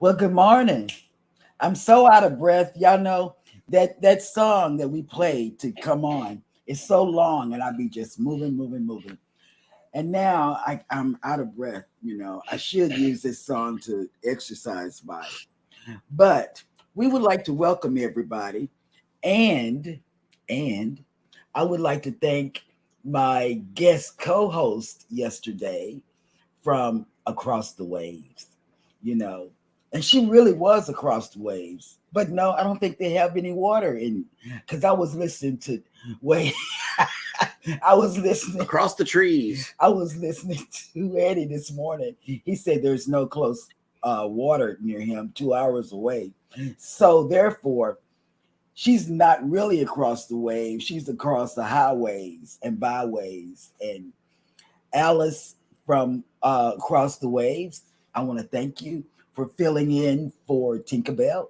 Well, good morning. I'm so out of breath. Y'all know that song that we played to come on is so long, and I be just moving, moving, moving. And now I'm out of breath. I should use this song to exercise by. But we would like to welcome everybody, and and I would like to thank my guest co-host yesterday from across the waves, you know. And she really was across the waves. But no, I don't think they have any water in because I was listening to wait. I was listening across the trees. I was listening to Eddie this morning. He said there's no close water near him, 2 hours away. So therefore, she's not really across the wave. She's across the highways and byways. And Alice from Across the Waves, I want to thank you for filling in for Tinkerbell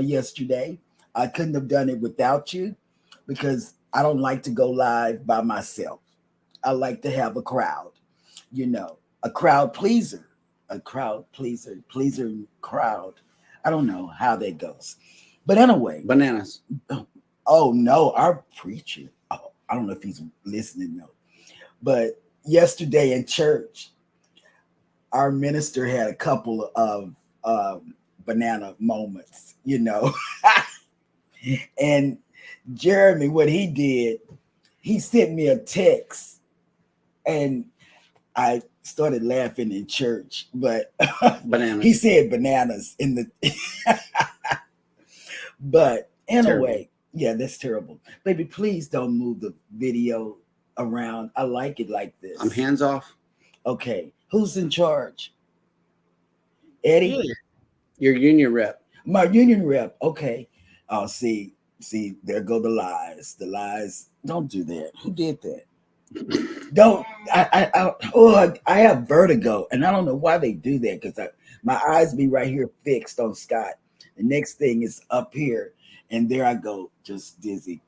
yesterday. I couldn't have done it without you because I don't like to go live by myself. I like to have a crowd, a crowd pleaser, pleaser crowd. I don't know how that goes. But anyway. Bananas. Oh, no, our preacher. Oh, I don't know if he's listening, though. But yesterday in church, our minister had a couple of banana moments, And Jeremy, what he did, he sent me a text, and I started laughing in church, but bananas. He said bananas in the but anyway, yeah, that's terrible. Baby, please don't move the video around. I like it like this. I'm hands off. Okay. Who's in charge? Eddie? Yeah. Your union rep. My union rep. Okay. Oh, see, there go the lies. The lies. Don't do that. Who did that? Don't. I have vertigo, and I don't know why they do that because my eyes be right here fixed on Scott. The next thing is up here, and there I go, just dizzy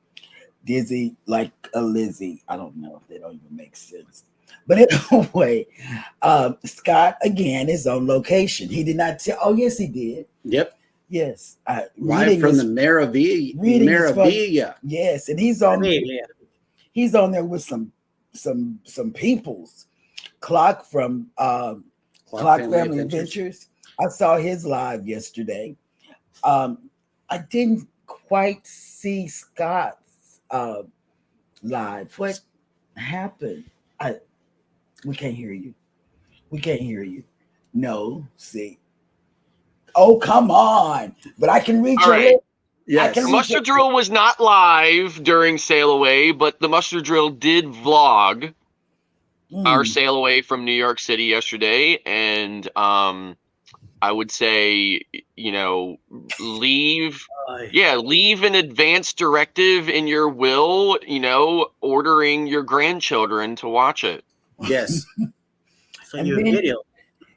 like a Lizzie. I don't know if they don't even make sense. But anyway, Scott again is on location. He did not tell. Oh, yes, he did. Yep. Yes. Live from the Maravilla. Yes, and he's on. He's on there with some peoples. Clock from Clock Family Adventures. I saw his live yesterday. I didn't quite see Scott's live. What happened? We can't hear you. We can't hear you. No, see. Oh, come on. But I can reach your lips. Yes. The muster drill was not live during Sail Away, but the muster drill did vlog our sail away from New York City yesterday. And I would say, leave an advance directive in your will, ordering your grandchildren to watch it. Yes. And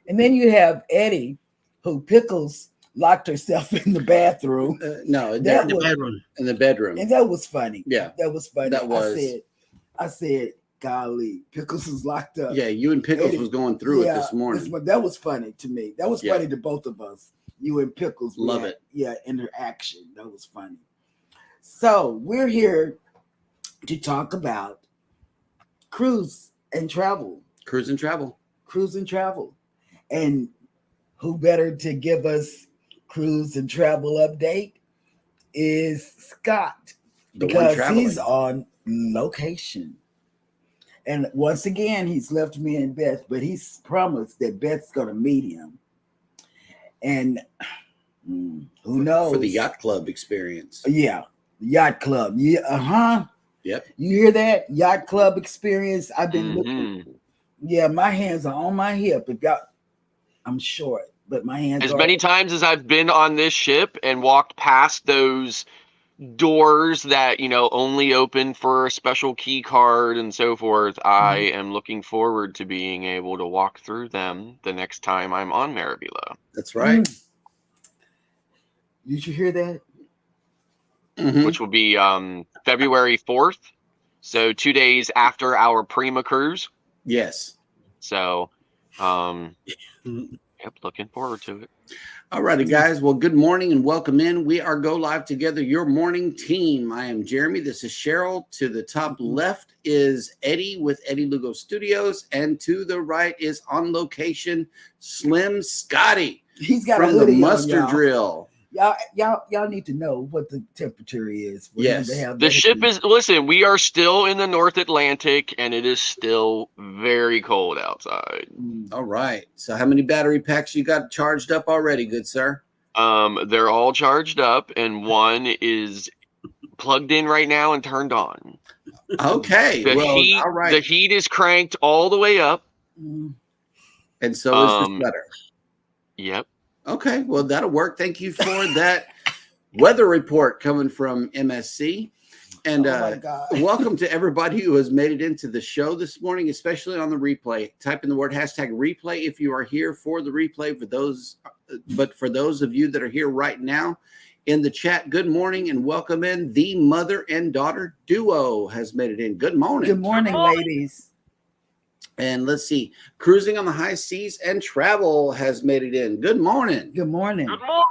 then you have Eddie, who Pickles locked herself in the bathroom. No, in the bedroom. And that was funny. Yeah. That was funny. That was. I said, golly, Pickles is locked up. Yeah, you and Pickles was going through it this morning. That was funny to me. That was funny to both of us. You and Pickles. Love it. Yeah, interaction. That was funny. So we're here to talk about cruise and travel. Cruise and travel. And who better to give us cruise and travel update is Scott, because he's on location. And once again, he's left me and Beth, but he's promised that Beth's going to meet him. And who knows? For the yacht club experience. Yeah, yacht club. Yeah, Yep. You hear that? Yacht club experience. I've been looking. Yeah, my hands are on my hip. I'm short, but my hands as many times as I've been on this ship and walked past those doors that only open for a special key card and so forth, I am looking forward to being able to walk through them the next time I'm on Maravilla. That's right. Did you hear that? Which will be February 4th, so 2 days after our Prima cruise. Yes. So Yep, looking forward to it. All righty, guys. Well, good morning and welcome in. We are Go Live Together, your morning team. I am Jeremy. This is Cheryl. To the top left is Eddie with Eddie Lugo Studios. And to the right is on location, Slim Scotty. He's got from a hoodie the muster on, drill. Y'all need to know what the temperature is. For him to have the ship is, listen, we are still in the North Atlantic and it is still very cold outside. All right. So how many battery packs you got charged up already, good sir? They're all charged up and one is plugged in right now and turned on. Okay. All right. The heat is cranked all the way up. And so is the sweater. Yep. Okay, well, that'll work. Thank you for that weather report coming from MSC. And welcome to everybody who has made it into the show this morning, especially on the replay. Type in the word hashtag replay if you are here for the replay. But for those of you that are here right now in the chat, good morning and welcome in. The mother and daughter duo has made it in. Good morning. Good morning, ladies. And let's see, Cruising on the High Seas and Travel has made it in. Good morning. Good morning. Good morning.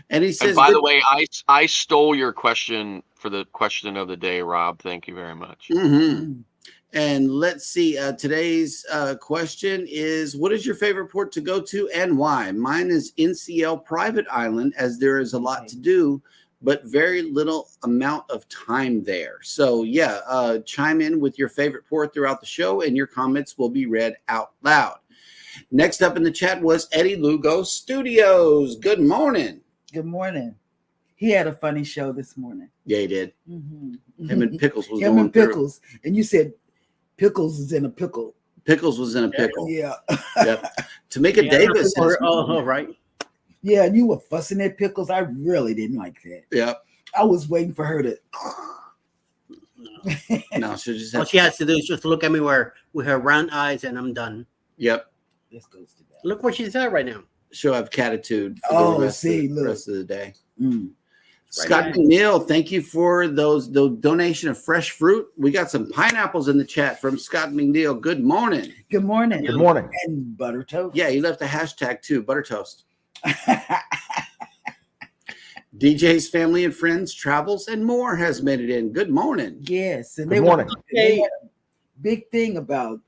And he says, and by the way, I stole your question for the question of the day, Rob. Thank you very much. And let's see, today's question is, what is your favorite port to go to and why? Mine is NCL Private Island, as there is a lot to do, but very little amount of time there. So yeah, chime in with your favorite port throughout the show and your comments will be read out loud. Next up in the chat was Eddie Lugo Studios. Good morning. Good morning. He had a funny show this morning. Yeah, he did. Him and Pickles was Him going and Pickles. Through. And you said Pickles is in a pickle. Pickles was in a pickle. Yeah. Yep. Tamika Davis. Right. Yeah, and you were fussing at Pickles. I really didn't like that. Yeah. I was waiting for her to. No, she just all she has to do is just look at me with her round eyes, and I'm done. Yep. This goes to that. Look where she's at right now. She'll have catitude for the rest of the day. Scott McNeil, thank you for the donation of fresh fruit. We got some pineapples in the chat from Scott McNeil. Good morning. Good morning. Good morning. And butter toast. Yeah, he left a hashtag too, butter toast. DJ's Family and Friends Travels and More has made it in. Good morning. Yes, and good morning. They had a big thing about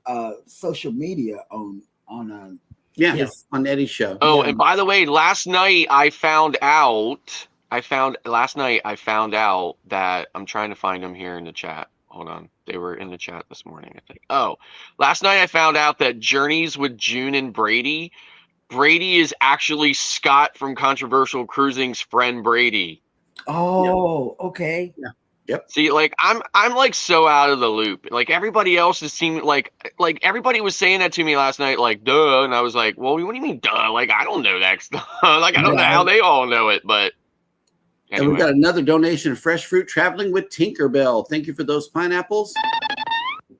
social media on on Eddie's show. Oh, and by the way, last night I found out that I'm trying to find them here in the chat. Hold on. They were in the chat this morning, I think. Oh, last night I found out that Journeys with June and Brady is actually Scott from Controversial Cruising's friend Brady. Oh, okay. Yeah. Yep. See, like I'm like so out of the loop. Like everybody else is seeming like everybody was saying that to me last night, like duh, and I was like, well, what do you mean duh? Like I don't know that stuff. Like I don't know how they all know it, but anyway. And we got another donation of fresh fruit, Traveling with Tinkerbell. Thank you for those pineapples.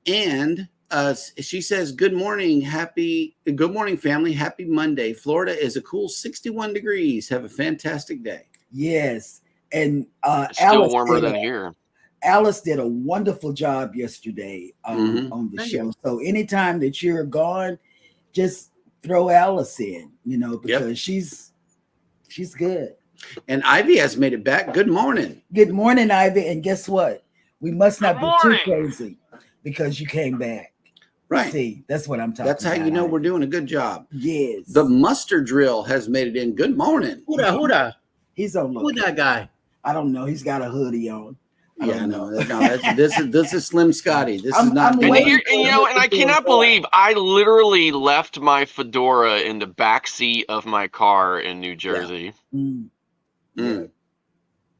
And she says, good morning, family. Happy Monday. Florida is a cool 61 degrees. Have a fantastic day. Yes. And it's still warmer than here. Alice did a wonderful job yesterday on the show. So anytime that you're gone, just throw Alice in, because she's good. And Ivy has made it back. Good morning. Good morning, Ivy. And guess what? We must not be too crazy because you came back. Right. See, that's what I'm talking about. That's how you know we're doing a good job. Yes. The Muster Drill has made it in. Good morning. Who that? He's on. Who that guy? I don't know. He's got a hoodie on. This is Slim Scotty. This is not. And I cannot believe I literally left my fedora in the back seat of my car in New Jersey. Yeah.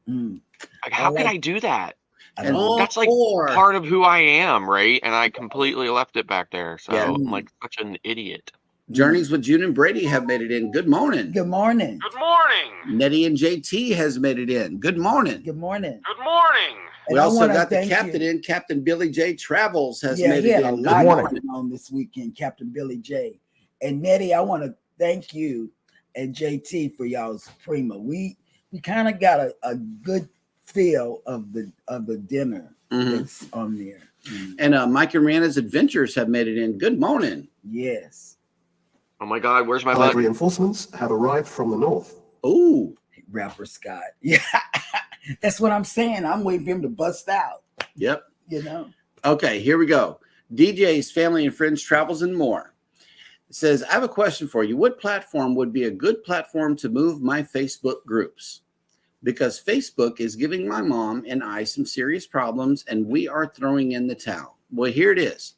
Like, how could I do that? And that's like part of who I am, right? And I completely left it back there. So I'm like such an idiot. Journeys with June and Brady have made it in. Good morning. Good morning. Good morning. Nettie and JT has made it in. Good morning. Good morning. Good morning. We also got the captain in. Captain Billy J Travels has made it in. Good morning. On this weekend, Captain Billy J. And Nettie, I want to thank you and JT for y'all's prima. We kind of got a good feel of the dinner that's on there. And Mike and Rihanna's Adventures have made it in. Good morning. Yes. Oh my God, where's my Allied button? reinforcements have arrived from the north. Ooh. Rapper Scott. Yeah. That's what I'm saying. I'm waiting for him to bust out. Yep. You know? Okay, here we go. DJs, family and friends, travels, and more. It says, I have a question for you. What platform would be a good platform to move my Facebook groups? Because Facebook is giving my mom and I some serious problems, and we are throwing in the towel. Well, here it is.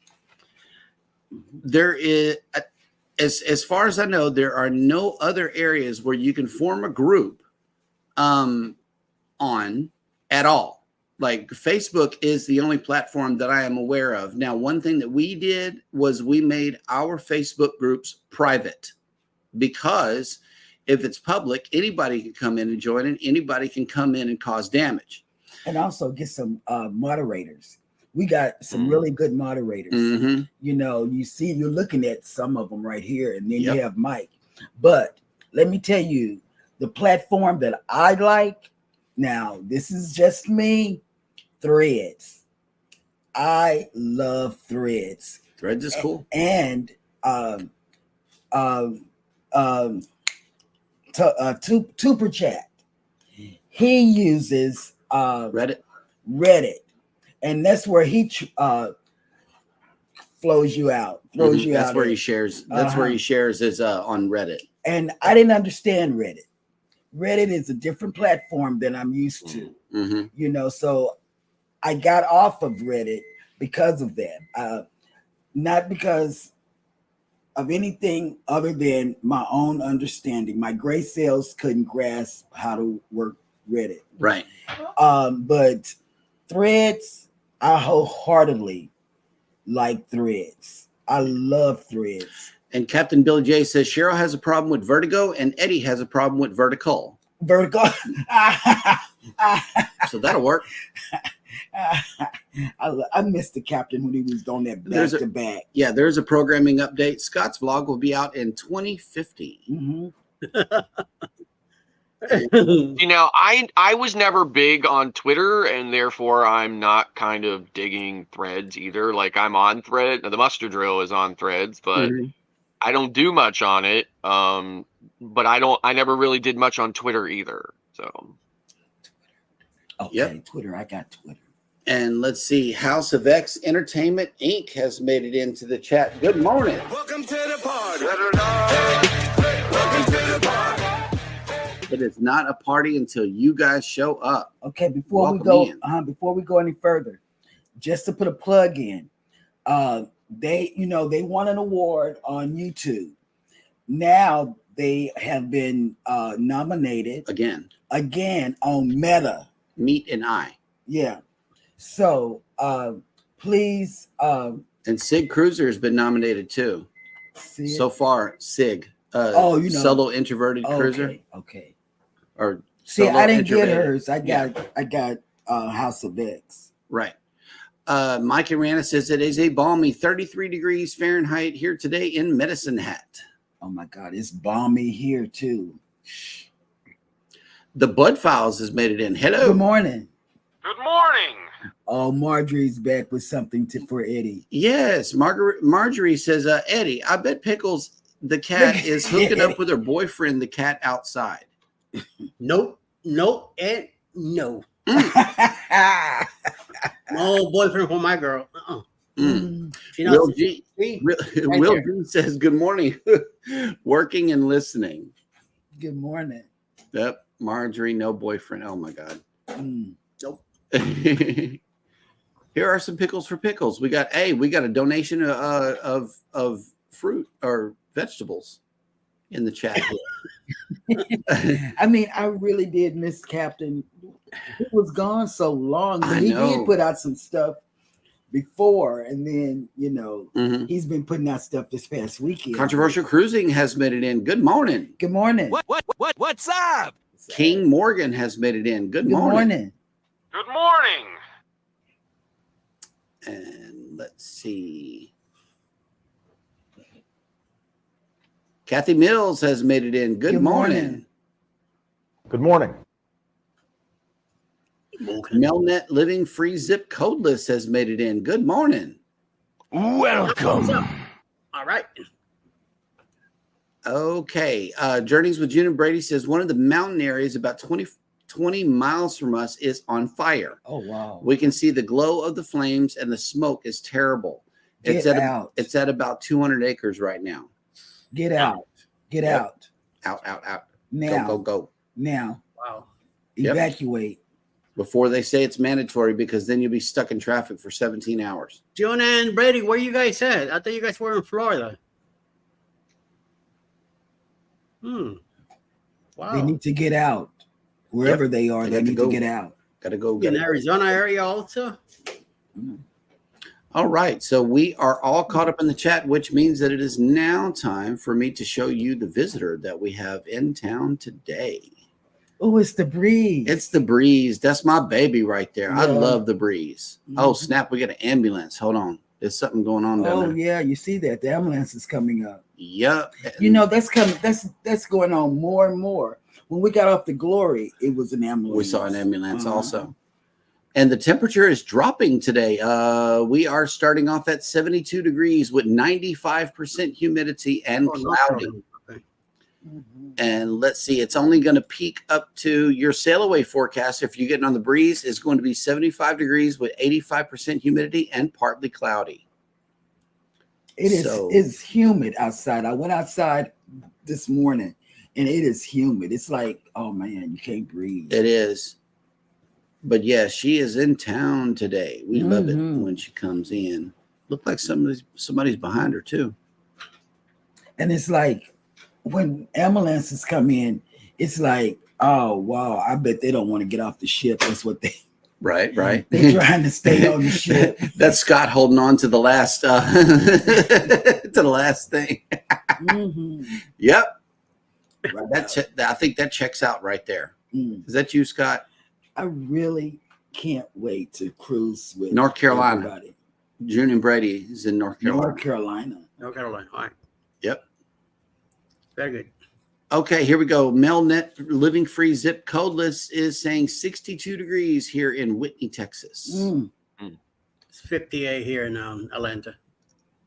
There is, as far as I know, there are no other areas where you can form a group on at all. Like Facebook is the only platform that I am aware of. Now, one thing that we did was we made our Facebook groups private, because if it's public, anybody can come in and join it. Anybody can come in and cause damage. And also get some moderators. We got some really good moderators. Mm-hmm. You know, you're looking at some of them right here, and then Yep. you have Mike. But let me tell you, the platform that I like, now this is just me, Threads. I love Threads. Threads is cool. And Tuber Chat. He uses Reddit. And that's where he flows you out. That's where he shares. That's where he shares is on Reddit. And I didn't understand Reddit. Reddit is a different platform than I'm used to. Mm-hmm. You know, so I got off of Reddit because of that. Not because of anything other than my own understanding. My gray cells couldn't grasp how to work Reddit. Right. But Threads, I wholeheartedly like Threads. I love Threads. And Captain Billy J says Cheryl has a problem with vertigo and Eddie has a problem with vertical. Vertical. So that'll work. I missed the captain when he was on that back to back. Yeah, there's a programming update. Scott's vlog will be out in 2050. Mm-hmm. You know, I was never big on Twitter, and therefore I'm not kind of digging Threads either. Like, I'm on Thread. The muster drill is on Threads, but I don't do much on it. But I never really did much on Twitter either. So okay, Twitter. I got Twitter. And let's see, House of X Entertainment Inc. has made it into the chat. Good morning. Welcome to the party. Welcome to the party. It is not a party until you guys show up. Okay, before we go any further, just to put a plug in, they won an award on YouTube. Now they have been nominated again on Meta. Meet and I. Yeah. So please. And Sig Cruiser has been nominated too. Sig? So far, Sig. Solo introverted cruiser. Okay. Or see, I didn't get hers. I got House of X. Right. Mike Arana says it is a balmy 33 degrees Fahrenheit here today in Medicine Hat. Oh my God, it's balmy here too. The Bud Files has made it in. Hello. Good morning. Good morning. Oh, Marjorie's back with something for Eddie. Yes, Marjorie says, Eddie, I bet Pickles the cat is hooking up with her boyfriend, the cat outside. Nope, and no. No boyfriend for my girl. Will G says, good morning. Working and listening. Good morning. Yep. Marjorie, no boyfriend. Oh my God. Nope. Here are some pickles for pickles. We got a donation of fruit or vegetables in the chat. I mean, I really did miss Captain. He was gone so long, but he did put out some stuff before, and then he's been putting out stuff this past weekend. Controversial Cruising has made it in. Good morning. Good morning. What's up? King Morgan has made it in. Good morning. Good morning. And let's see. Kathy Mills has made it in. Good morning. Good morning. Melnet Living Free Zip Codeless has made it in. Good morning. Welcome. All right. Okay. Journeys with June and Brady says one of the mountain areas about 20 miles from us is on fire. Oh, wow. We can see the glow of the flames and the smoke is terrible. Get out. It's at about 200 acres right now. Get out. Get Yep. out. Out. Now. Go. Now. Wow. Yep. Evacuate. Before they say it's mandatory, because then you'll be stuck in traffic for 17 hours. John and Brady, where you guys at? I thought you guys were in Florida. Wow. They need to get out. Wherever they are, they need to get out. Gotta go. In Arizona area also? All right. So we are all caught up in the chat, which means that it is now time for me to show you the visitor that we have in town today. Oh, it's the breeze. It's the breeze. That's my baby right there. I Yeah. love the breeze. Oh, snap. We got an ambulance. Hold on. There's something going on down Oh, there. yeah. You see that. The ambulance is coming up. Yep. You know, that's coming. That's going on more and more. When we got off the Glory, it was an ambulance. We saw an ambulance also. And the temperature is dropping today. We are starting off at 72 degrees with 95% humidity and cloudy. And let's see, it's only going to peak up to your sail away forecast. If you're getting on the breeze, is going to be 75 degrees with 85% humidity and partly cloudy. It's humid outside. I went outside this morning and it is humid. It's like, oh man, you can't breathe. It is. But yeah, she is in town today. We love it when she comes in. Look like somebody's behind her too. And it's like when ambulances come in, it's like, oh wow, I bet they don't want to get off the ship. That's what they Right. They're trying to stay on the ship. That's Scott holding on to the last to the last thing. Yep. Right. I think that checks out right there. Is that you, Scott? I really can't wait to cruise with North Carolina. everybody. June and Brady is in North Carolina. North Carolina. North Carolina. All right. Yep. Very good. Okay, here we go. Melnet Living Free Zip Codeless is saying 62 degrees here in Whitney, Texas. It's 58 here in Atlanta.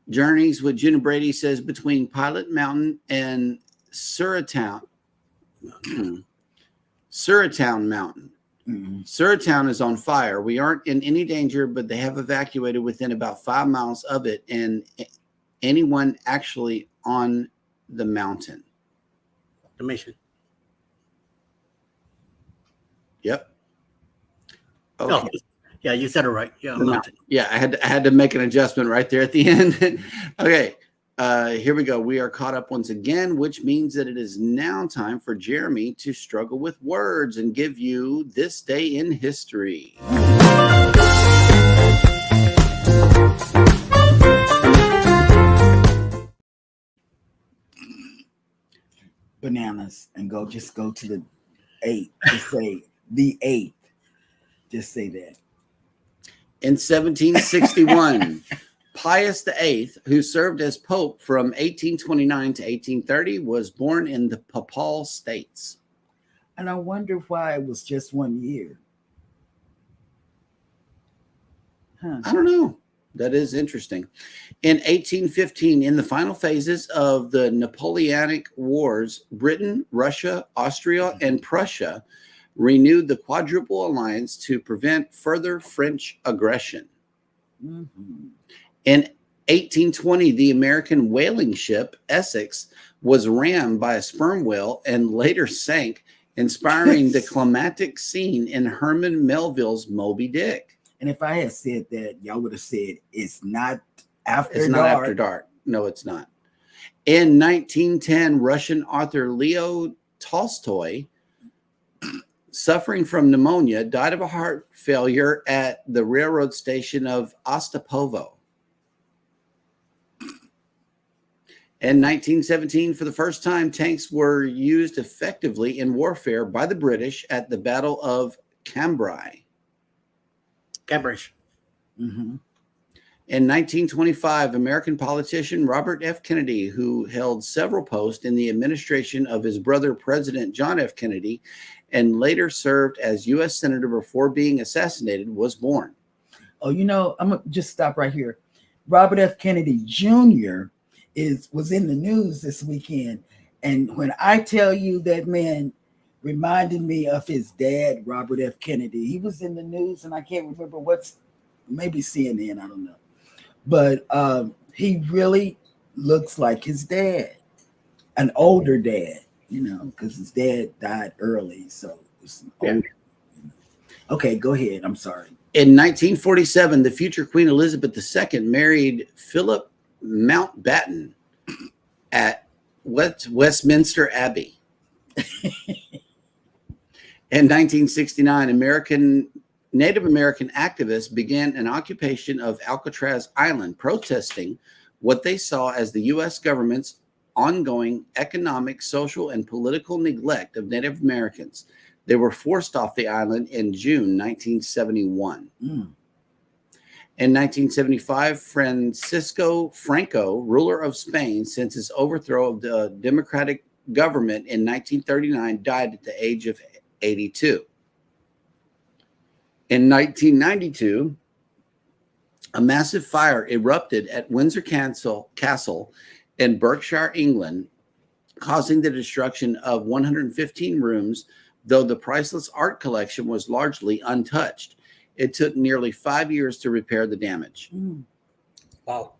Journeys with June and Brady says between Pilot Mountain and Suratown. Suratown Mountain. Suratown is on fire. We aren't in any danger, but they have evacuated within about 5 miles of it and anyone actually on the mountain. The mission. Yep. Okay. Oh, yeah, you said it right. Yeah, mountain. Yeah, I had to make an adjustment right there at the end. Okay. Here we go. We are caught up once again, which means that it is now time for Jeremy to struggle with words and give you this day in history. Bananas and just go to the 8. Just say the 8th. Just say that. In 1761, Pius VIII, who served as Pope from 1829 to 1830, was born in the Papal States. And I wonder why it was just 1 year. I don't know. That is interesting. In 1815, in the final phases of the Napoleonic Wars, Britain, Russia, Austria, and Prussia renewed the Quadruple Alliance to prevent further French aggression. In 1820, the American whaling ship Essex was rammed by a sperm whale and later sank, inspiring the climatic scene in Herman Melville's Moby Dick. And if I had said that, y'all would have said it's not after It's dark. not after dark. No, it's not. In 1910, Russian author Leo Tolstoy, suffering from pneumonia, died of a heart failure at the railroad station of Ostapovo. In 1917, for the first time, tanks were used effectively in warfare by the British at the Battle of Cambrai. Cambridge. In 1925, American politician Robert F. Kennedy, who held several posts in the administration of his brother, President John F. Kennedy, and later served as U.S. Senator before being assassinated, was born. Oh, you know, I'm going to just stop right here. Robert F. Kennedy Jr. was in the news this weekend, And when I tell you that man reminded me of his dad, Robert F. Kennedy. He was in the news, and I can't remember maybe CNN, I don't know. But he really looks like his dad, an older dad, because his dad died early. So it's older. Okay, go ahead. I'm sorry. In 1947, the future Queen Elizabeth II married Philip Mountbatten at Westminster Abbey. In 1969, Native American activists began an occupation of Alcatraz Island, protesting what they saw as the U.S. government's ongoing economic, social, and political neglect of Native Americans. They were forced off the island in June 1971. In 1975, Francisco Franco, ruler of Spain since his overthrow of the democratic government in 1939, died at the age of 82. In 1992, a massive fire erupted at Windsor Castle in Berkshire, England, causing the destruction of 115 rooms, though the priceless art collection was largely untouched. It took nearly 5 years to repair the damage. Wow.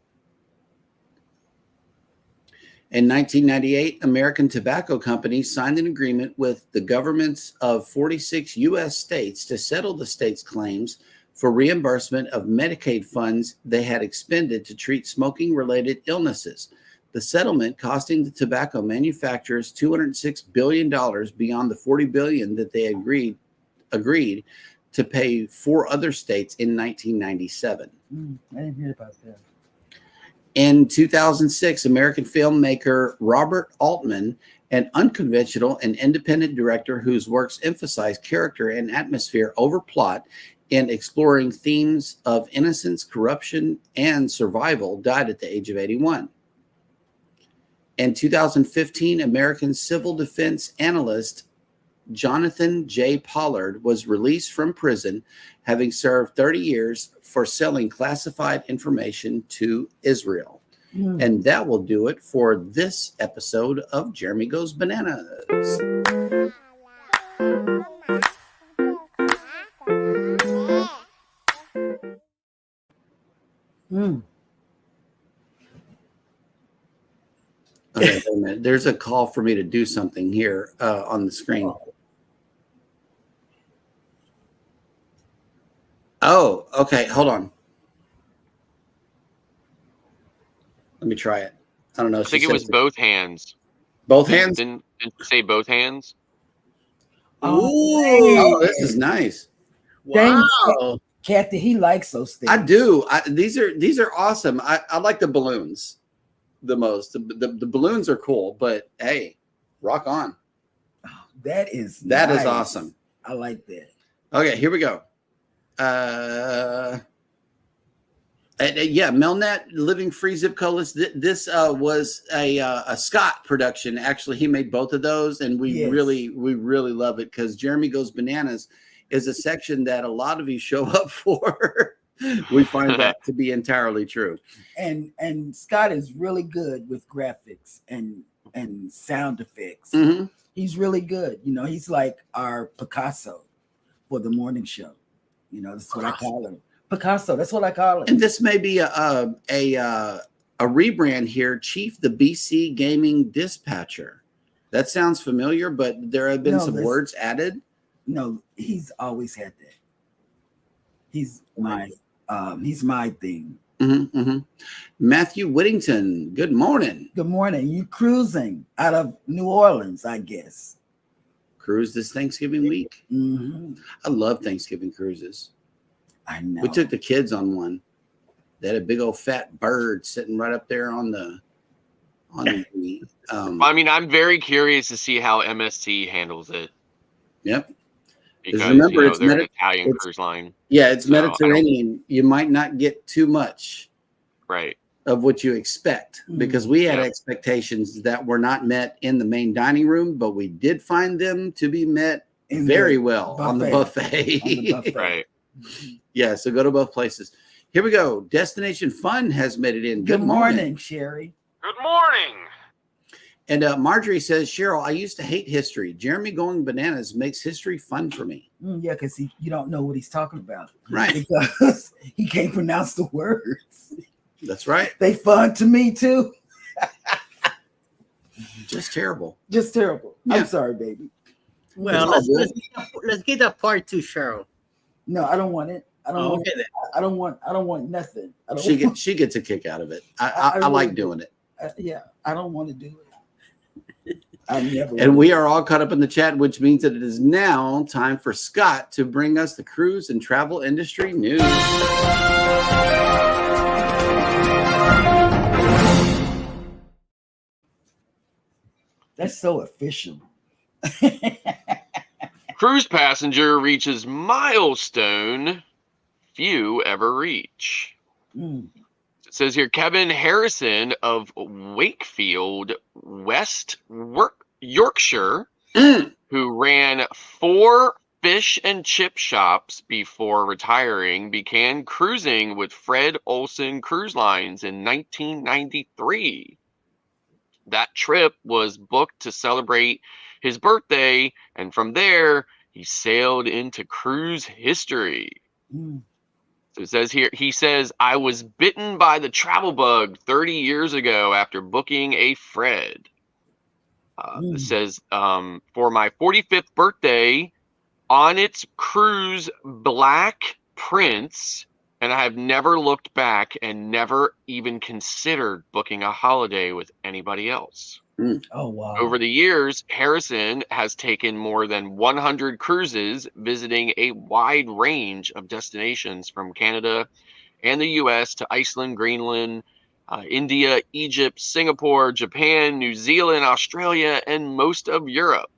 In 1998, American Tobacco Company signed an agreement with the governments of 46 U.S. states to settle the states' claims for reimbursement of Medicaid funds they had expended to treat smoking-related illnesses. The settlement costing the tobacco manufacturers $206 billion beyond the $40 billion that they agreed to pay 4 other states in 1997. I didn't hear about that. In 2006, American filmmaker Robert Altman, an unconventional and independent director whose works emphasize character and atmosphere over plot and exploring themes of innocence, corruption, and survival, died at the age of 81. In 2015, American civil defense analyst Jonathan J. Pollard was released from prison, having served 30 years for selling classified information to Israel. And that will do it for this episode of Jeremy Goes Bananas. Okay, wait a minute. There's a call for me to do something here on the screen. Oh, okay. Hold on. Let me try it. I don't know. I think it was both hands. Both hands? Didn't you say both hands? Oh, this is nice. Wow. Kathy, he likes those things. I do. These are awesome. I like the balloons the most. The balloons are cool, but hey, rock on. Oh, that is nice. Awesome. I like that. Okay, here we go. Melnet Living Free Zip Colas. This was a Scott production. Actually, he made both of those, and we really love it because Jeremy Goes Bananas is a section that a lot of you show up for. We find that to be entirely true. And Scott is really good with graphics and sound effects. Mm-hmm. He's really good. He's like our Picasso for the morning show. That's what I call him. Picasso, that's what I call it. And this may be a rebrand here, Chief the BC Gaming Dispatcher. That sounds familiar, but there have been some words added. No, he's always had that. He's my thing. Mm-hmm, mm-hmm. Matthew Whittington, good morning. Good morning. You cruising out of New Orleans, I guess. Cruise this Thanksgiving week. Mm-hmm. I love Thanksgiving cruises. I know. We took the kids on one. They had a big old fat bird sitting right up there on the. I mean, I'm very curious to see how MST handles it. Yep. Because remember, they're an Italian cruise line. Yeah, it's Mediterranean. You might not get too much, right, of what you expect, because we had expectations that were not met in the main dining room, but we did find them to be met very well on the buffet. Right. Yeah, so go to both places. Here we go. Destination Fun has made it in. Good morning, Sherry. Good morning. And Marjorie says, Cheryl, I used to hate history. Jeremy going bananas makes history fun for me. Yeah, because you don't know what he's talking about. Right. Because he can't pronounce the words. That's right. They fun to me too. Just terrible. Just terrible. Yeah. I'm sorry, baby. Well, all let's get a part 2, Cheryl. No, I don't want it. I don't want Okay, then. I don't want nothing. I don't She gets a kick out of it. I I really like do. doing it. Yeah, I don't want to do it. I never. And we are all caught up in the chat, which means that it is now time for Scott to bring us the cruise and travel industry news. That's so official. Cruise passenger reaches milestone few ever reach. Mm. It says here, Kevin Harrison of Wakefield, West Yorkshire, who ran 4 fish and chip shops before retiring, began cruising with Fred Olsen Cruise Lines in 1993. That trip was booked to celebrate his birthday, and from there, he sailed into cruise history. Mm. So it says here, he says, I was bitten by the travel bug 30 years ago after booking a Fred. It says, for my 45th birthday, on its cruise Black Prince, and I have never looked back and never even considered booking a holiday with anybody else. Oh, wow. Over the years, Harrison has taken more than 100 cruises, visiting a wide range of destinations from Canada and the US to Iceland, Greenland, India, Egypt, Singapore, Japan, New Zealand, Australia, and most of Europe.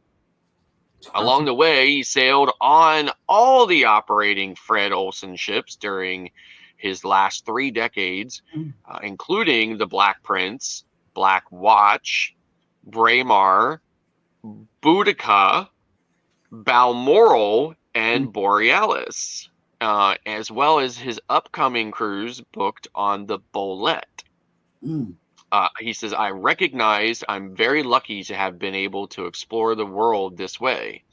Along the way, he sailed on all the operating Fred Olsen ships during his last 3 decades, including the Black Prince, Black Watch, Braemar, Boudica, Balmoral, and Borealis, as well as his upcoming cruise booked on the Bolette. He says, I recognize I'm very lucky to have been able to explore the world this way.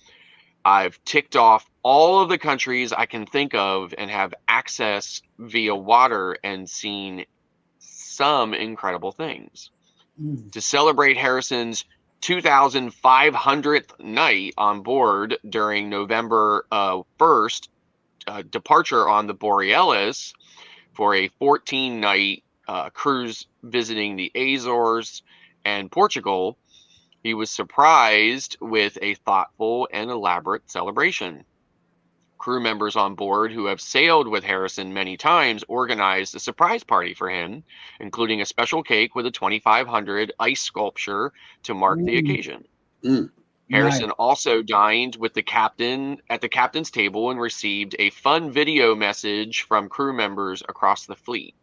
I've ticked off all of the countries I can think of and have access via water and seen some incredible things. To celebrate Harrison's 2,500th night on board during November 1st departure on the Borealis for a 14-night cruise visiting the Azores and Portugal, he was surprised with a thoughtful and elaborate celebration. Crew members on board who have sailed with Harrison many times organized a surprise party for him, including a special cake with a 2,500 ice sculpture to mark the occasion. Harrison also dined with the captain at the captain's table and received a fun video message from crew members across the fleet.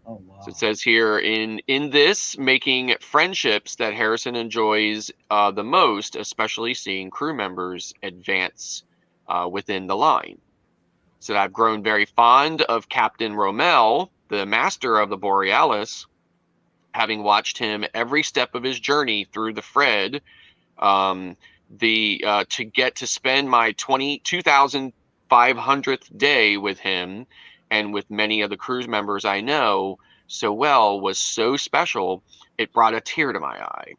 Oh, wow. So it says here, in this, making friendships that Harrison enjoys the most, especially seeing crew members advance within the line. So I've grown very fond of Captain Rommel, the master of the Borealis, having watched him every step of his journey through the Fred, to get to spend my 2,500th day with him and with many of the cruise members I know so well was so special, it brought a tear to my eye.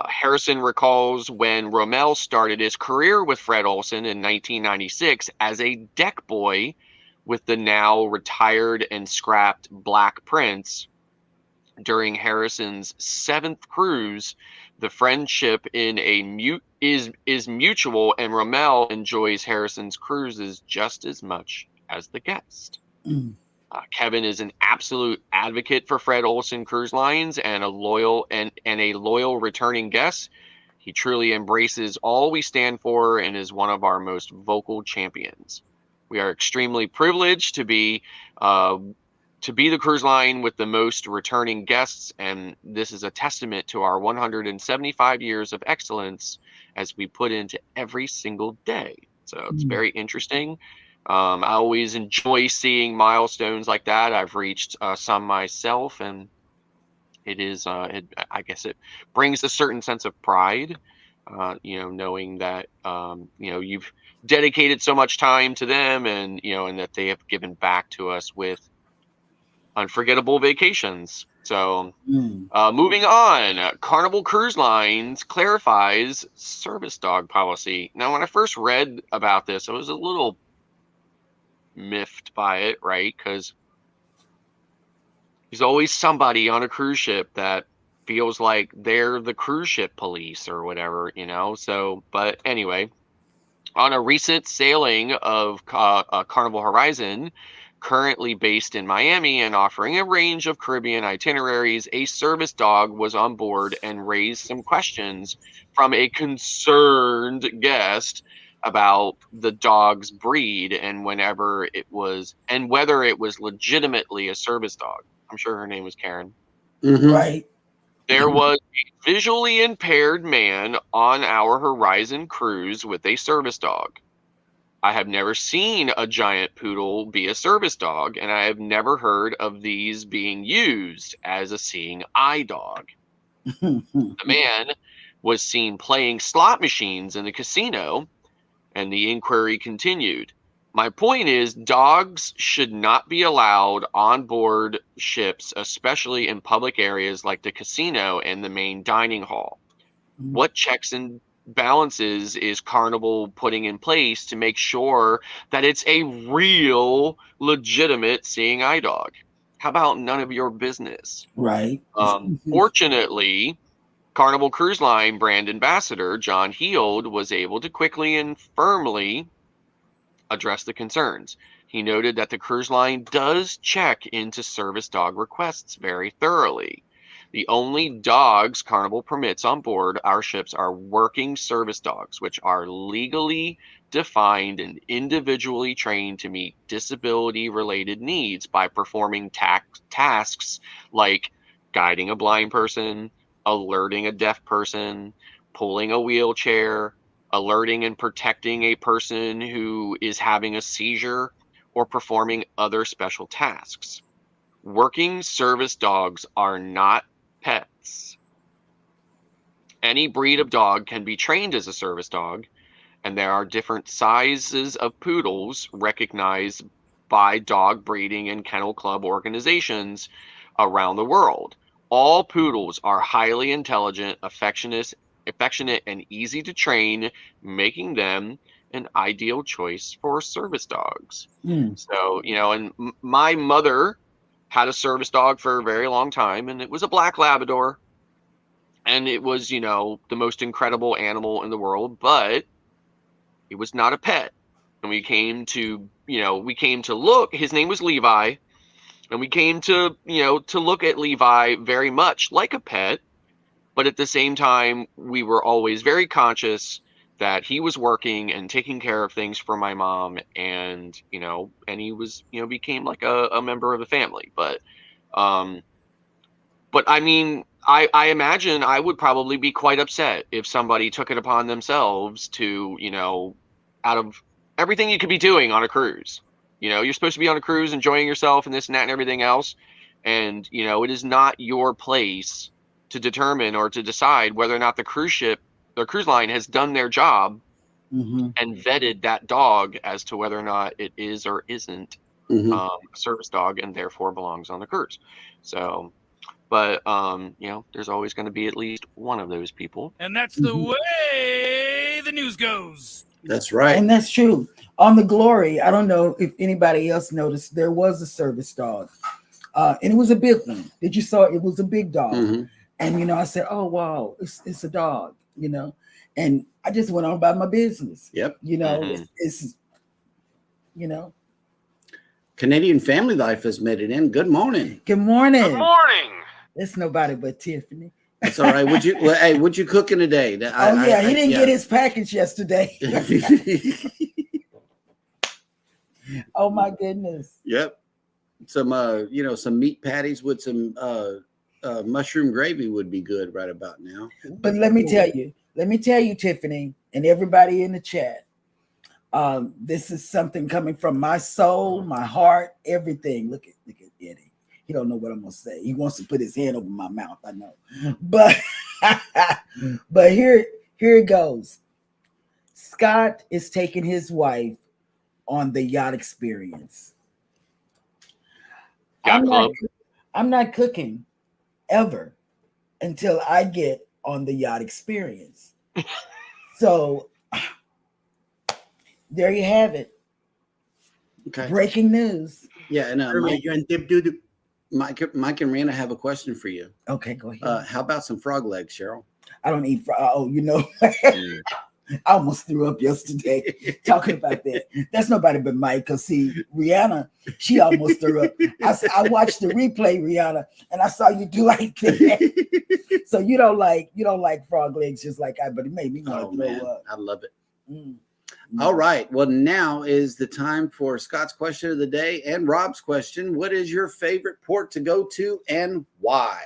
Harrison recalls when Rommel started his career with Fred Olsen in 1996 as a deck boy with the now retired and scrapped Black Prince. During Harrison's 7th cruise, the friendship is mutual, and Rommel enjoys Harrison's cruises just as much as the guest. Kevin is an absolute advocate for Fred Olsen Cruise Lines and a loyal returning guest. He truly embraces all we stand for and is one of our most vocal champions. We are extremely privileged to be the cruise line with the most returning guests, and this is a testament to our 175 years of excellence as we put into every single day. So it's very interesting. I always enjoy seeing milestones like that. I've reached some myself, and it is. I guess it brings a certain sense of pride. Knowing that you've dedicated so much time to them, and and that they have given back to us with unforgettable vacations. So, moving on, Carnival Cruise Lines clarifies service dog policy. Now, when I first read about this, I was a little miffed by it, right? Because there's always somebody on a cruise ship that feels like they're the cruise ship police or whatever, So, but anyway, on a recent sailing of Carnival Horizon, currently based in Miami and offering a range of Caribbean itineraries, a service dog was on board and raised some questions from a concerned guest about the dog's breed and whether it was legitimately a service dog. I'm sure her name was Karen. Right. There was a visually impaired man on our Horizon cruise with a service dog. I have never seen a giant poodle be a service dog, and I have never heard of these being used as a seeing eye dog. The man was seen playing slot machines in the casino, and the inquiry continued. My point is, dogs should not be allowed on board ships, especially in public areas like the casino and the main dining hall. What checks and balances is Carnival putting in place to make sure that it's a real, legitimate seeing eye dog? How about none of your business? Right. Fortunately, Carnival Cruise Line brand ambassador John Heald was able to quickly and firmly address the concerns. He noted that the cruise line does check into service dog requests very thoroughly. The only dogs Carnival permits on board our ships are working service dogs, which are legally defined and individually trained to meet disability-related needs by performing tasks like guiding a blind person, alerting a deaf person, pulling a wheelchair, alerting and protecting a person who is having a seizure, or performing other special tasks. Working service dogs are not pets. Any breed of dog can be trained as a service dog, and there are different sizes of poodles recognized by dog breeding and kennel club organizations around the world. All poodles are highly intelligent, affectionate, and easy to train, making them an ideal choice for service dogs. So, and my mother had a service dog for a very long time, and it was a black Labrador. And it was, the most incredible animal in the world, but it was not a pet. And we came to look, his name was Levi, and we came to, to look at Levi very much like a pet. But at the same time, we were always very conscious that he was working and taking care of things for my mom, and he was, became like a member of the family. But I mean, I imagine I would probably be quite upset if somebody took it upon themselves to, out of everything you could be doing on a cruise, you're supposed to be on a cruise enjoying yourself and this and that and everything else. And, it is not your place to determine or to decide whether or not the cruise line has done their job and vetted that dog as to whether or not it is or isn't a service dog and therefore belongs on the cruise. So, but there's always going to be at least one of those people. And that's the way the news goes. That's right. And that's true. On the Glory, I don't know if anybody else noticed, there was a service dog. And it was a big one. Did you saw it was a big dog? And I said, oh wow, it's a dog, and I just went on about my business. Yep. It's Canadian Family Life has made it in. Good morning. Good morning. Good morning. It's nobody but Tiffany. That's all right. What'd you cook in a day? He didn't get his package yesterday. Oh my goodness. Yep. Some some meat patties with some mushroom gravy would be good right about now. But let me tell you, Tiffany, and everybody in the chat, this is something coming from my soul, my heart, everything. Look at Eddie. He don't know what I'm gonna say. He wants to put his hand over my mouth. I know, but but here it goes. Scott is taking his wife on the yacht experience. Yacht Club. I'm not cooking ever until I get on the yacht experience. So there you have it. Okay. Breaking news. Yeah, and Mike, you're in deep doo-doo. Mike and Rana have a question for you. Okay, go ahead. How about some frog legs, Cheryl? I don't eat you know. Mm. I almost threw up yesterday talking about that. That's nobody but Mike. Cause see, Rihanna, she almost threw up. I watched the replay, Rihanna, and I saw you do like that. So you don't like frog legs just like I, but it made me want to throw up. I love it. Mm. All right. Well, now is the time for Scott's question of the day and Rob's question. What is your favorite port to go to and why?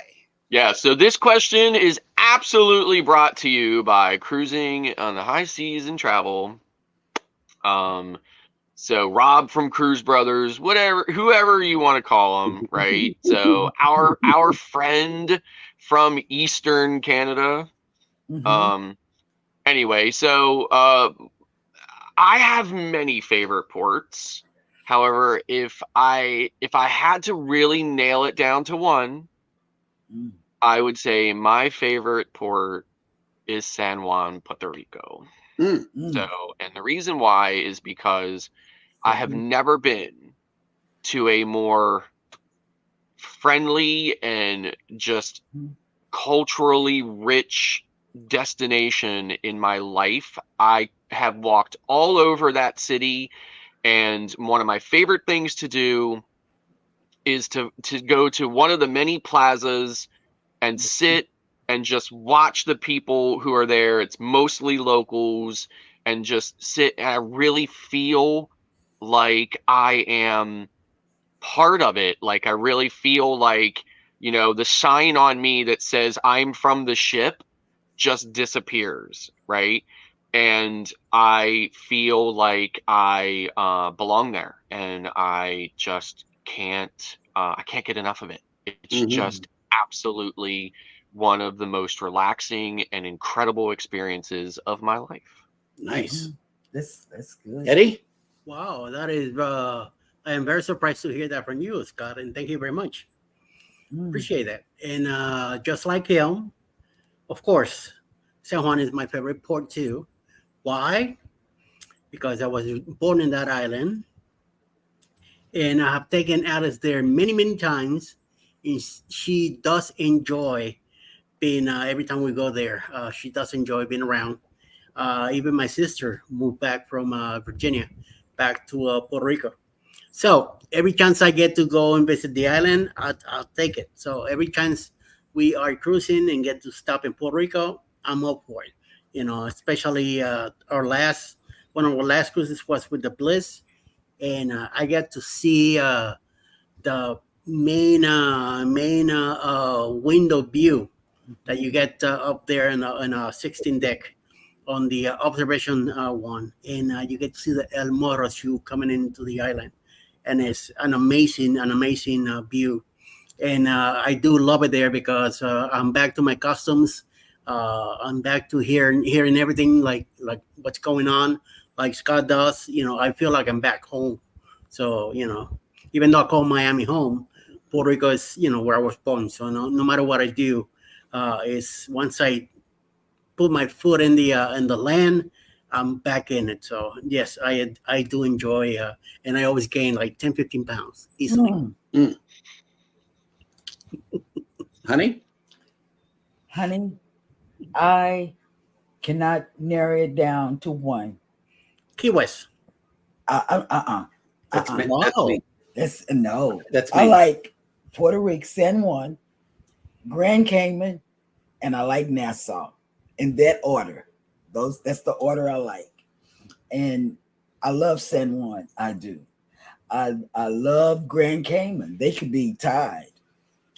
Yeah, so this question is absolutely brought to you by Cruising on the High Seas and Travel. So Rob from Cruise Brothers, whoever you want to call him, right? So our friend from Eastern Canada. Mm-hmm. Anyway, so I have many favorite ports. However, if I had to really nail it down to one, I would say my favorite port is San Juan, Puerto Rico. So, and the reason why is because I have never been to a more friendly and just culturally rich destination in my life. I have walked all over that city, and one of my favorite things to do is to go to one of the many plazas and sit and just watch the people who are there. It's mostly locals, and just sit, and I really feel like I am part of it. Like I really feel like, the sign on me that says I'm from the ship just disappears, right? And I feel like I belong there, and I just can't get enough of it. It's just absolutely one of the most relaxing and incredible experiences of my life. Nice. That's good. Eddie? Wow, that is. I am very surprised to hear that from you, Scott, and thank you very much. Appreciate that. And just like him, of course, San Juan is my favorite port too. Why? Because I was born in that island, and I have taken Alice there many, many times, and she does enjoy being. Every time we go there, she does enjoy being around. Even my sister moved back from Virginia back to Puerto Rico. So every chance I get to go and visit the island, I'll take it. So every chance we are cruising and get to stop in Puerto Rico, I'm up for it. Especially one of our last cruises was with the Bliss, and I get to see the main window view that you get up there in a 16 deck on the observation one, and you get to see the El Morro shoe coming into the island, and it's an amazing view. And I do love it there because I'm back to my customs. I'm back to hearing everything like what's going on, like Scott does. I feel like I'm back home. So even though I call Miami home, Puerto Rico is where I was born. So no matter what I do, is once I put my foot in the land, I'm back in it. So yes, I do enjoy, and I always gain like 10-15 pounds easily. Honey, I cannot narrow it down to one. Key West. That's me. Wow. That's me. No. That's me. I like Puerto Rico, San Juan, Grand Cayman, and I like Nassau. In that order. That's the order I like. And I love San Juan. I do. I love Grand Cayman. They could be tied.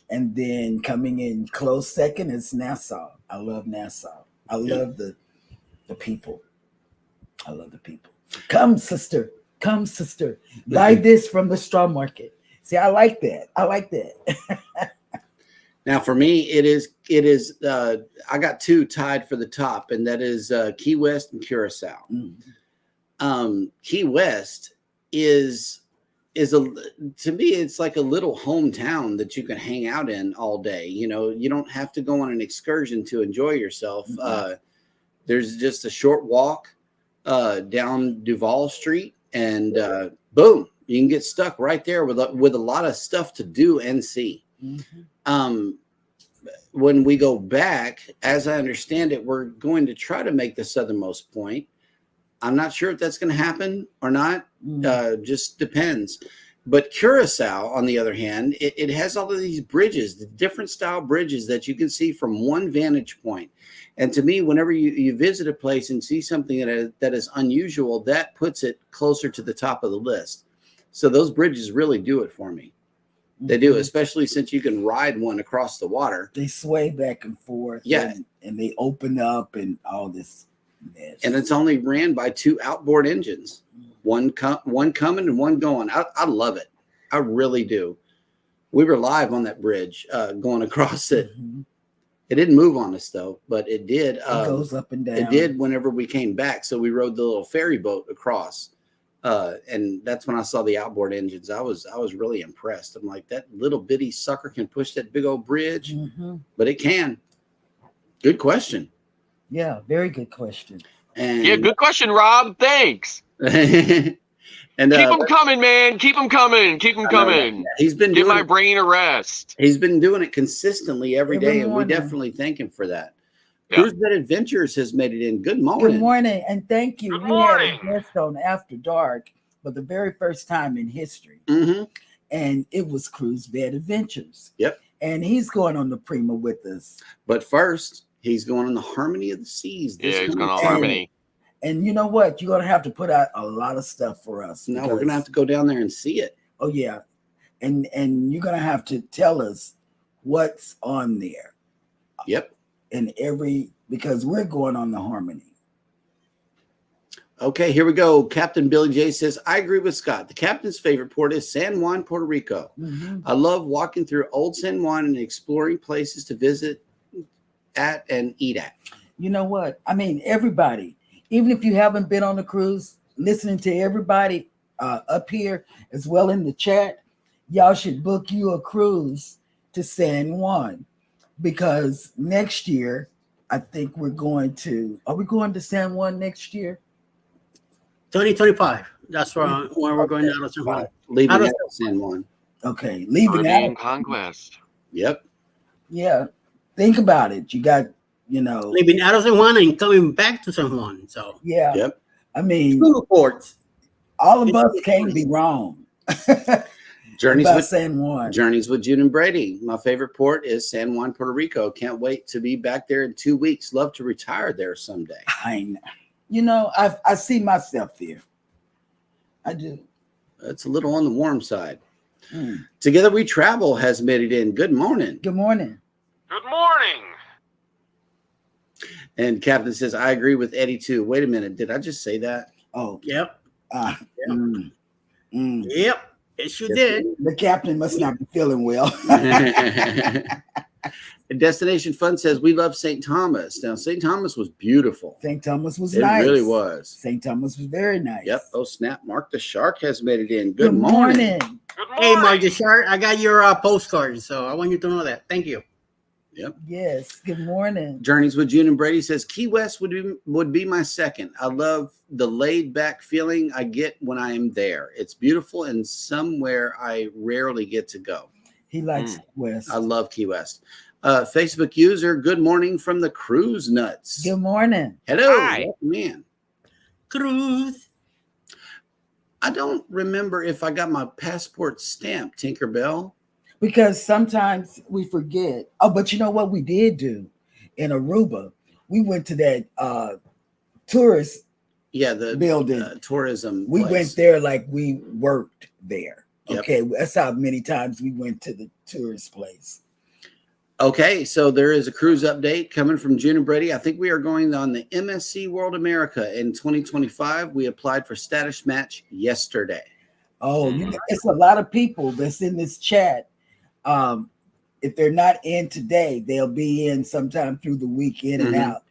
And then coming in close second is Nassau. I love Nassau. I love the people. I love the people. Come, sister. Buy this from the straw market. See, I like that. I like that. Now, for me, it is. I got two tied for the top, and that is Key West and Curacao. Key West is to me, it's like a little hometown that you can hang out in all day. You know, you don't have to go on an excursion to enjoy yourself. There's just a short walk down Duval Street, and boom, you can get stuck right there with a lot of stuff to do and see. When we go back, as I understand it, we're going to try to make the southernmost point. I'm not sure if that's going to happen or not. Just depends. But Curacao, on the other hand, it has all of these bridges, the different style bridges that you can see from one vantage point. And to me, whenever you visit a place and see something that is unusual, that puts it closer to the top of the list. So those bridges really do it for me. They do, especially since you can ride one across the water. They sway back and forth. Yeah. And they open up and all this mess. And it's only ran by two outboard engines, one coming and one going. I love it. I really do. We were live on that bridge going across it. It didn't move on us though, but it did. It goes up and down. It did whenever we came back. So we rode the little ferry boat across. And that's when I saw the outboard engines. I was really impressed. I'm like, that little bitty sucker can push that big old bridge, but it can. Good question. Yeah, very good question. And Yeah, good question, Rob. Thanks. And Keep them coming, man. Keep them coming. Keep them coming. He's been Give doing my brain a rest. He's been doing it consistently every Every day, and we morning. definitely thank him for that. Yeah. Cruise Bed Adventures has made it in. Good morning. Good morning, and thank you. Good We morning. had a guest on After Dark for the very first time in history, and it was Cruise Bed Adventures. Yep. And he's going on the Prima with us. But first, he's going on the Harmony of the Seas. Yeah, he's going coming on Saturday. Harmony. And you know what? You're gonna have to put out a lot of stuff for us. No, we're gonna have to go down there and see it. Oh yeah, and you're gonna have to tell us what's on there. Yep. In because we're going on the Harmony. Okay, here we go. Captain Billy J says, I agree with Scott. The captain's favorite port is San Juan, Puerto Rico. I love walking through old San Juan and exploring places to visit at and eat at. You know what? I mean, everybody, even if you haven't been on a cruise, listening to everybody up here as well in the chat, y'all should book you a cruise to San Juan, because next year, I think are we going to San Juan next year? 2025. That's when we're going down to San Juan. Leaving Out of- out San Juan. Okay, leaving Caribbean out. Conquest. Yep. Yeah, think about it. You got, Leaving out of San Juan and coming back to San Juan. So yeah. Yep. I mean, two ports. all of us can't be wrong Journeys about with San Juan. Journeys with June and Brady. My favorite port is San Juan, Puerto Rico. Can't wait to be back there in 2 weeks. Love to retire there someday. I see myself there. I do. It's a little on the warm side. Together We Travel has made it in. Good morning. Good morning. Good morning. And Captain says, I agree with Eddie too. Wait a minute. Did I just say that? Oh, Yep. mm. Yep. Yes, you did. The captain must not be feeling well. Destination Fun says, we love St. Thomas. Now, St. Thomas was beautiful. St. Thomas was It nice. really was. St. Thomas was very nice. Yep. Oh, snap. Mark the Shark has made it in. Good Good morning. morning. Good Hey, morning. Margie Shark, I got your postcard, so I want you to know that. Thank you. Yep. Yes. Good morning. Journeys with June and Brady says, Key West would be my second. I love the laid back feeling I get when I am there. It's beautiful and somewhere I rarely get to go. He likes West. I love Key West. Facebook user, good morning from the Cruise Nuts. Good morning. Hello. Hi. Welcome in. Cruise. I don't remember if I got my passport stamped, Tinkerbell. Because sometimes we forget. Oh, but you know what we did do in Aruba? We went to that tourist Yeah, the building. tourism. We place. went there like we worked there. Yep. Okay, that's how many times we went to the tourist place. Okay, so there is a cruise update coming from June and Brady. I think we are going on the MSC World America in 2025. We applied for status match yesterday. Oh, it's a lot of people that's in this chat. If they're not in today, they'll be in sometime through the week, in and out.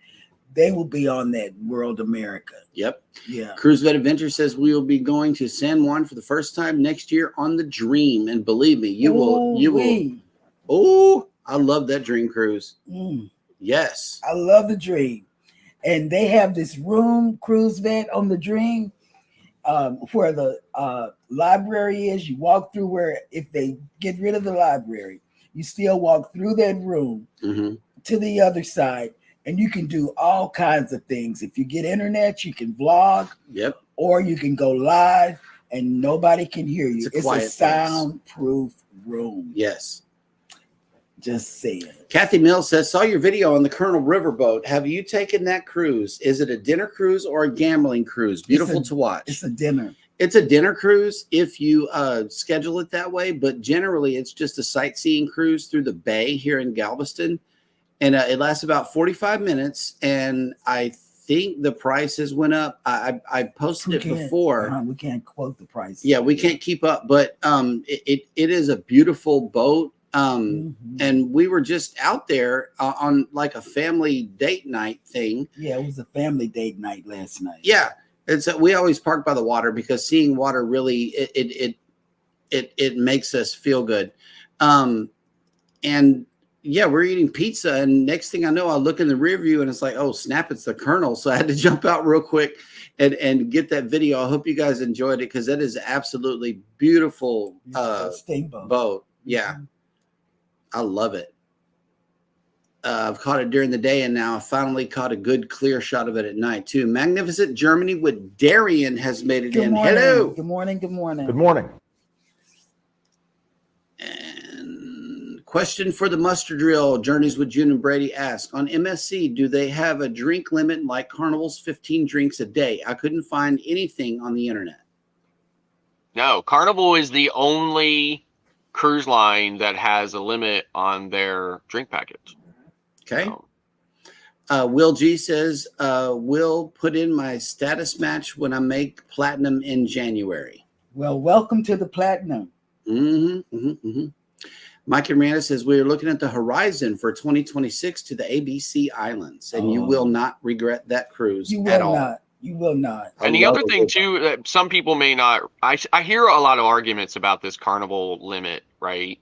They will be on that World America. Yep. Yeah. Cruise Vet Adventure says we will be going to San Juan for the first time next year on the Dream, and believe me, you will. Oh, I love that Dream cruise. Yes, I love the Dream, and they have this room, Cruise Vet, on the Dream, where the library is. You walk through where, if they get rid of the library, you still walk through that room to the other side, and you can do all kinds of things. If you get internet, you can vlog. Yep. Or you can go live and nobody can hear you. It's a soundproof room. Yes. Just saying. Kathy Mills says, saw your video on the Colonel Riverboat. Have you taken that cruise? Is it a dinner cruise or a gambling cruise? Beautiful to watch. It's a dinner. It's a dinner cruise if you schedule it that way, but generally it's just a sightseeing cruise through the bay here in Galveston. And it lasts about 45 minutes. And I think the prices went up. I posted it before. We can't quote the price. Yeah, we can't keep up, but it is a beautiful boat. And we were just out there on like a family date night thing. Yeah, it was a family date night last night. Yeah. It's we always park by the water because seeing water really it makes us feel good. And yeah, we're eating pizza, and next thing I know, I look in the rear view and it's like, oh snap, it's the Colonel. So I had to jump out real quick and get that video. I hope you guys enjoyed it because that is absolutely beautiful steamboat boat. Yeah. I love it. I've caught it during the day, and now I finally caught a good clear shot of it at night too. Magnificent Germany with Darian has made it in. Morning. Hello. Good morning. Good morning. Good morning. And question for the muster drill. Journeys with June and Brady ask, on MSC, do they have a drink limit like Carnival's 15 drinks a day? I couldn't find anything on the internet. No, Carnival is the only cruise line that has a limit on their drink package. Okay. Will G says, will put in my status match when I make platinum in January. Well, welcome to the platinum. Mike Miranda says, we are looking at the horizon for 2026 to the ABC Islands, and you will not regret that cruise at all. Not. You will not. And the other thing too, that some people may not, I hear a lot of arguments about this Carnival limit, right?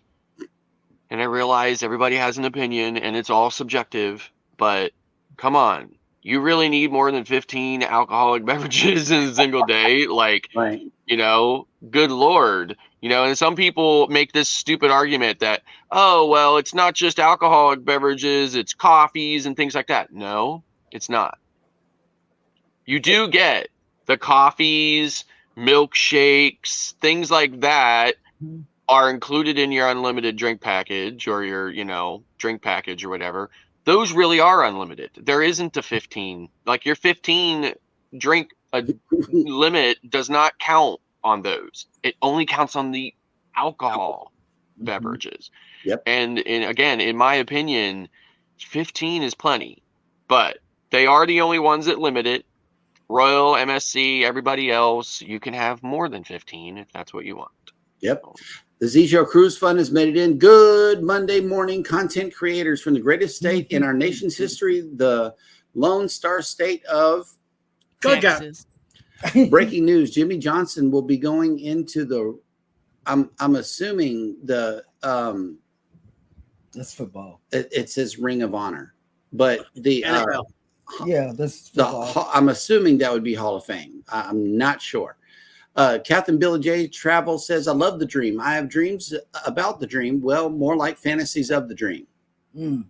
And I realize everybody has an opinion and it's all subjective, but come on, you really need more than 15 alcoholic beverages in a single day? Like, right. You know, good Lord, you know, and some people make this stupid argument that, oh, well, it's not just alcoholic beverages, it's coffees and things like that. No, it's not. You do get the coffees, milkshakes, things like that are included in your unlimited drink package or your, you know, drink package or whatever. Those really are unlimited. There isn't a 15. Like your 15 drink limit does not count on those. It only counts on the alcohol beverages. Yep. And again, in my opinion, 15 is plenty, but they are the only ones that limit it. Royal, MSC, everybody else, you can have more than 15 if that's what you want. Yep. The Z-Show Cruise Fund has made it in. Good Monday morning, content creators from the greatest state in our nation's history, the Lone Star State of Texas. Breaking news: Jimmy Johnson will be going into the. I'm assuming the. That's football. It says Ring of Honor, but the. Yeah, that's football. I'm assuming that would be Hall of Fame. I'm not sure. Captain Billy J. Travel says, I love the dream. I have dreams about the dream. Well, more like fantasies of the dream. Then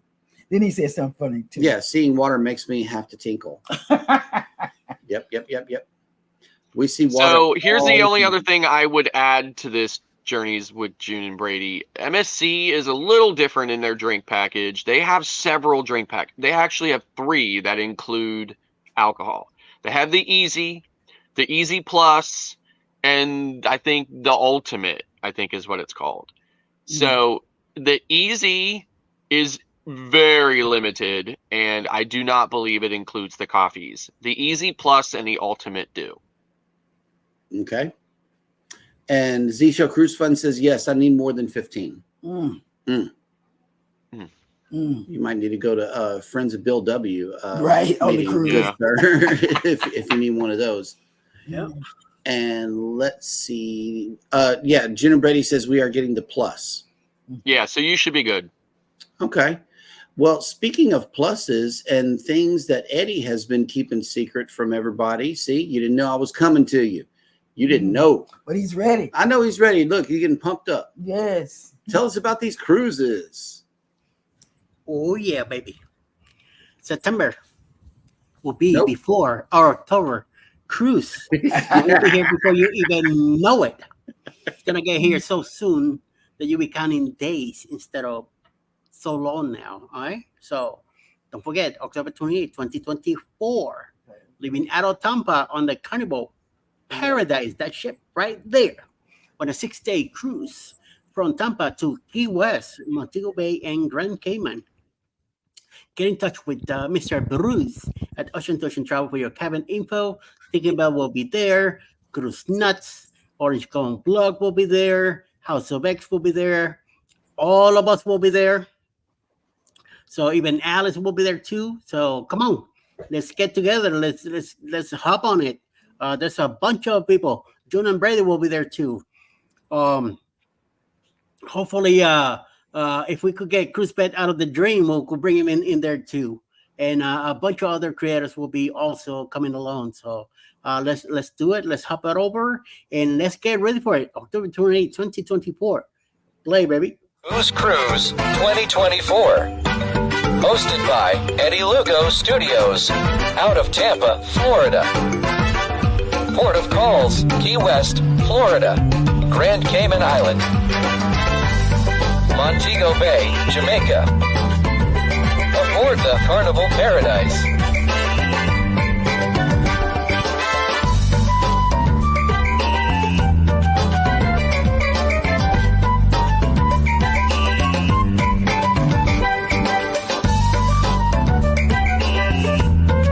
he said something funny too. Yeah, seeing water makes me have to tinkle. Yep. We see water. So here's the only other thing I would add to this Journeys with June and Brady. MSC is a little different in their drink package. They have several drink packs. They actually have 3 that include alcohol. They have the Easy Plus, and I think the Ultimate, I think is what it's called. So the Easy is very limited, and I do not believe it includes the coffees. The Easy Plus and the Ultimate do. Okay. And Z Show Cruise Fund says, yes, I need more than 15. Mm. Mm. Mm. Mm. You might need to go to Friends of Bill W. Right, on the meeting, cruise. Yeah. if you need one of those. Yeah. And let's see. Jenna Brady says we are getting the plus. Yeah, so you should be good. Okay. Well, speaking of pluses and things that Eddie has been keeping secret from everybody, see, you didn't know I was coming to you. You didn't know. But he's ready. I know he's ready. Look, he's getting pumped up. Yes. Tell us about these cruises. Oh yeah, baby. September will be Nope. before our October cruise. It will be here before you even know it. It's gonna get here so soon that you'll be counting days instead of so long now. All right. So don't forget, October 28th, 2024. Leaving out of Tampa on the Carnival Paradise, that ship right there, on a 6-day cruise from Tampa to Key West, Montego Bay, and Grand Cayman. Get in touch with Mr. Bruce at Ocean to Ocean Travel for your cabin info. Tinkerbell will be there. Cruise Nuts, Orange Cone Blog will be there. House of X will be there. All of us will be there. So even Alice will be there too. So come on, let's get together. Let's hop on it. There's a bunch of people. June and Brady will be there too. Hopefully, if we could get Cruise Pet out of the dream, we'll bring him in there too. And a bunch of other creators will be also coming along. So let's do it. Let's hop it over and let's get ready for it. October 28, 2024. Play, baby. Who's Cruise 2024. Hosted by Eddie Lugo Studios, out of Tampa, Florida. Port of calls, Key West, Florida. Grand Cayman Island. Montego Bay, Jamaica. Aboard the Carnival Paradise.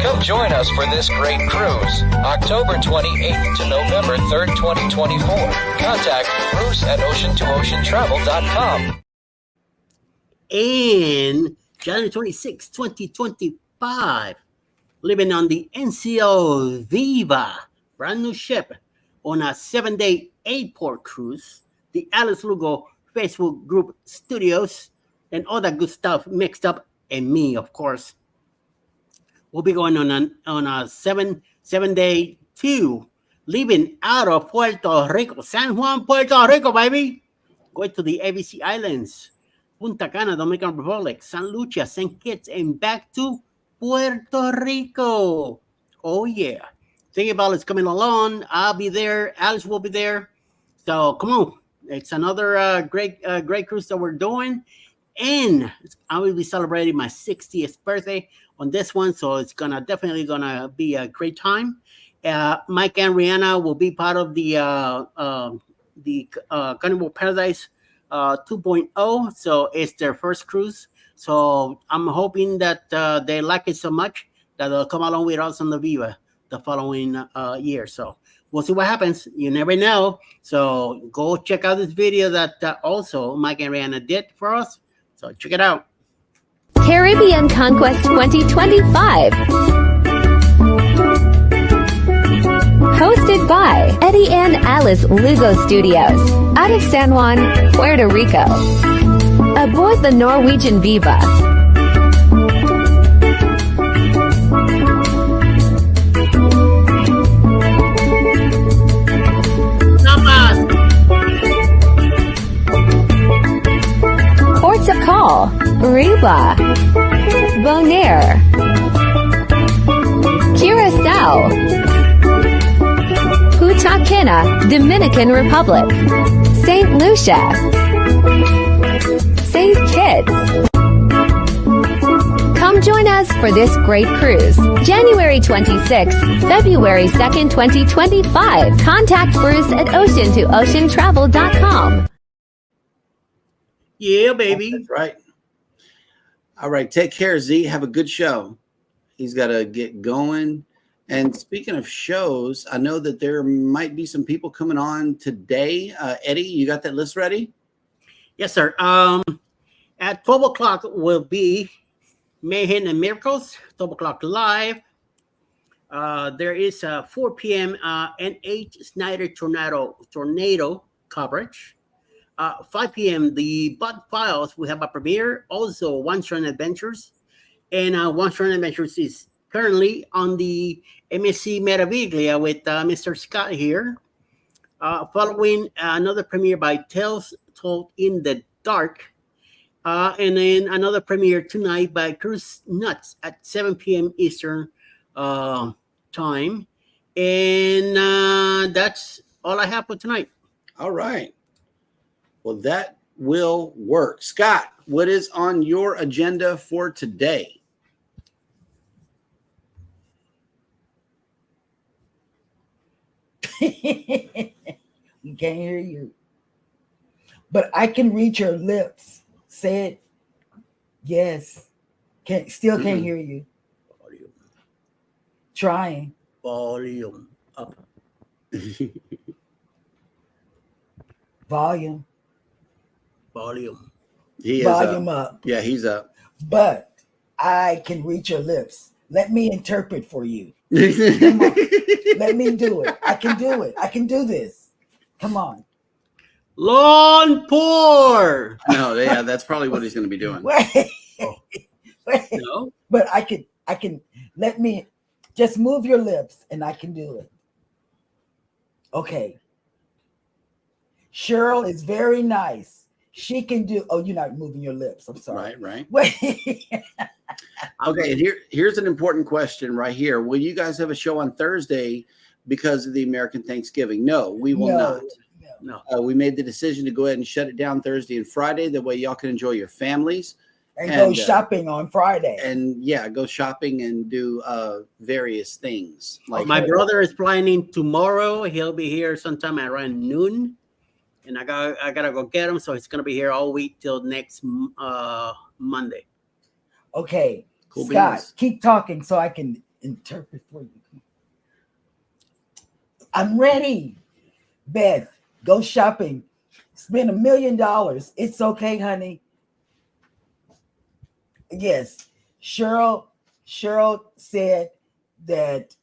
Come join us for this great cruise, October 28th to November 3rd, 2024. Contact Bruce at ocean2oceantravel.com. And January 26, 2025, living on the NCO Viva, brand new ship, on a 7-day 8-port cruise, the Alice Lugo Facebook group studios, and all that good stuff mixed up, and me, of course. We'll be going on a 7-day 2, leaving out of Puerto Rico, San Juan, Puerto Rico, baby. Going to the ABC Islands, Punta Cana, Dominican Republic, San Lucia, St. Kitts, and back to Puerto Rico. Oh, yeah. Think about it's coming along. I'll be there. Alice will be there. So come on. It's another great cruise that we're doing. And I will be celebrating my 60th birthday on this one. So it's definitely gonna be a great time. Mike and Rihanna will be part of the Carnival Paradise 2.0. So it's their first cruise. So I'm hoping that they like it so much that they'll come along with us on the Viva the following year. So we'll see what happens. You never know. So go check out this video that also Mike and Rihanna did for us. So check it out. Caribbean Conquest 2025. Hosted by Eddie and Alice Lugo Studios, out of San Juan, Puerto Rico. Aboard the Norwegian Viva. Ports of call, Riba, Bonaire, Curacao, Punta Cana, Dominican Republic, St. Lucia, St. Kitts. Come join us for this great cruise, January 26th, February 2nd, 2025. Contact Bruce at ocean2oceantravel.com. Yeah, baby. That's right. All right. Take care, Z. Have a good show. He's got to get going. And speaking of shows, I know that there might be some people coming on today. Eddie, you got that list ready? Yes, sir. At 12 o'clock will be Mayhem and Miracles, 12 o'clock live. There is a 4 p.m. NH Snyder tornado coverage. 5 p.m. the Bud Files will have a premiere. Also, One-Shot Adventures. And One-Shot Adventures is currently on the MSC Meraviglia with Mr. Scott here. Following another premiere by Tales Told in the Dark. And then another premiere tonight by Cruise Nuts at 7 p.m. Eastern time. And that's all I have for tonight. All right. Well, that will work. Scott, what is on your agenda for today? We can't hear you. But I can read your lips. Say it. Yes. Can't hear you. Volume. Trying. Volume up. Volume. Volume. He is Volume up. up. Yeah, he's up. But I can read your lips. Let me interpret for you. Come on. Let me do it. I can do it. I can do this. Come on. Lawn pour. No, yeah, that's probably what he's going to be doing. Wait. Wait. No. But I can let me just move your lips and I can do it. Okay. Cheryl is very nice. She can do. Oh, you're not moving your lips. I'm sorry. Right. Wait. Okay, and here's an important question right here. Will you guys have a show on Thursday because of the American Thanksgiving? No, we will not. No. We made the decision to go ahead and shut it down Thursday and Friday. That way y'all can enjoy your families. And go shopping on Friday. And yeah, go shopping and do various things. Like My brother is planning tomorrow. He'll be here sometime around noon. And I gotta go get him. So he's gonna be here all week till next Monday. Okay. Cool Scott, beans. keep talking so I can interpret for you. I'm ready. Beth, go shopping. Spend $1 million. It's okay, honey. Yes. Cheryl said that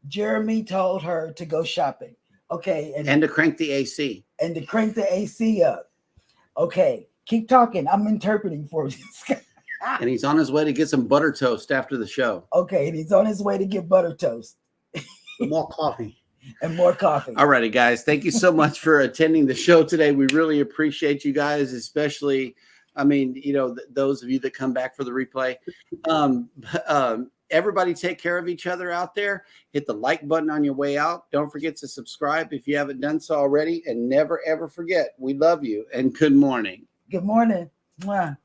Jeremy told her to go shopping. Okay. And to crank the AC. And to crank the AC up. Okay. Keep talking. I'm interpreting for you. And he's on his way to get some butter toast after the show. Okay. And he's on his way to get butter toast. More coffee. And more coffee. All righty, guys. Thank you so much for attending the show today. We really appreciate you guys, especially, I mean, those of you that come back for the replay. Everybody take care of each other out there. Hit the like button on your way out. Don't forget to subscribe if you haven't done so already. And never, ever forget, we love you and good morning. Good morning. Mwah.